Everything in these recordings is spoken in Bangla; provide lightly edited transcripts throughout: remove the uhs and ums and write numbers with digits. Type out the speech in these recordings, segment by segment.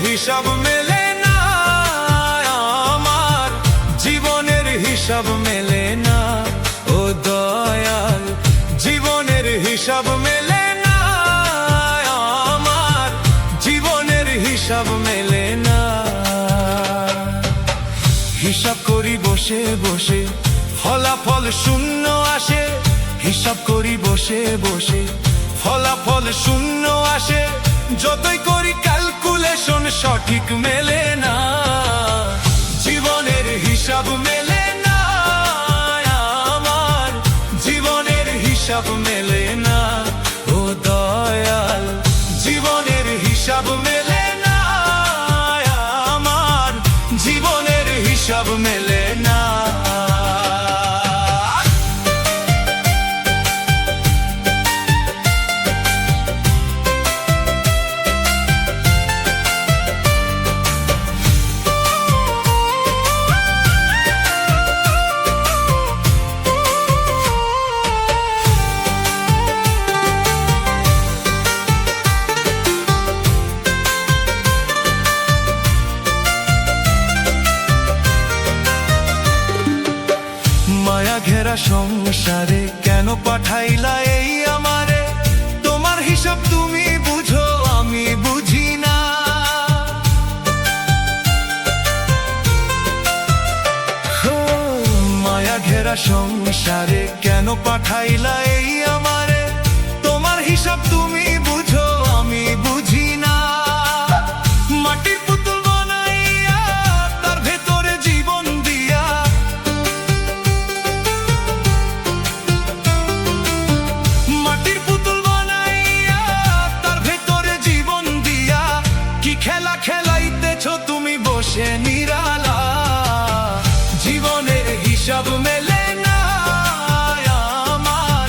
হিসাব মেলে না আমার, জীবনের হিসাব মেলে না ও দয়াল, জীবনের হিসাব মেলে না আমার, জীবনের হিসাব মেলে না। হিসাব করি বসে বসে ফলাফল শূন্য আসে, হিসাব করি বসে বসে ফলাফল শূন্য আসে, যতই করি ক্যালকুলেশন সঠিক মেলে না, জীবনের হিসাব মেলে না আমার, জীবনের হিসাব মেলে না ও দয়াল, জীবনের হিসাব মেলে না আমার, জীবনের হিসাব মেলে না। মায়া ঘেরা সংসারে কেন পাঠাইলা এই আমারে, তোমার হিসাব তুমি বুঝো আমি বুঝি না, মায়া ঘেরা সংসারে কেন পাঠাইলা এই আমারে, তোমার হিসাব তুমি বুঝো আমি বুঝি না। মাটির পুতুল বানাইয়া তার ভেতরে জীবন দিয়া, মাটির পুতুল বানাইয়া তার ভেতরে জীবন দিয়া, কি খেলা খেলাইতেছো তুমি বসে নিরালা, জীবনের হিসাব মেলে না আমার,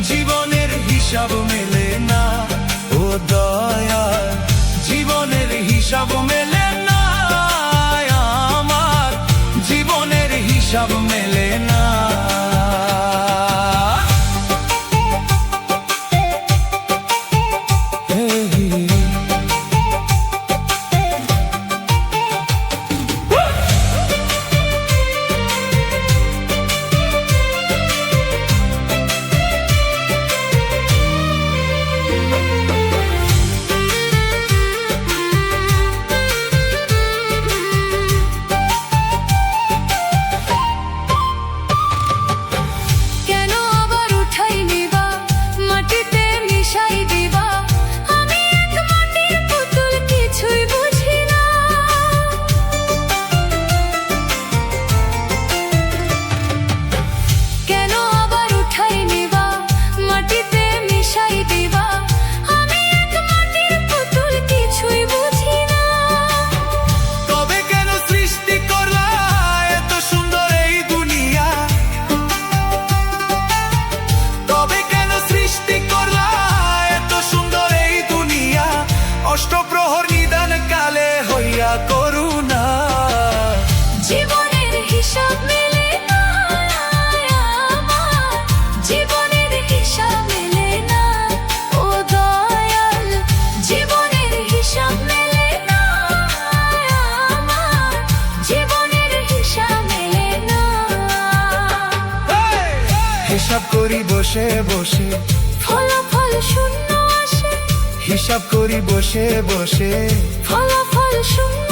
জীবনের হিসাব মেলে না ও দয়াল, জীবনের হিসাব মেলে না আমার, জীবনের হিসাব মেলে না। অষ্টপ্রহর নিদান কালে হইয়া করুণা, জীবনের হিসাব মেলে না আমার, জীবনের হিসাব মেলে না ও দয়াল, জীবনের হিসাব মেলে না আমার, জীবনের হিসাব মেলে না। হিসাব করি বসে বসে ফলাফল শূন্য আসে, হিসাব করি বসে বসে ফলাফল শূন্য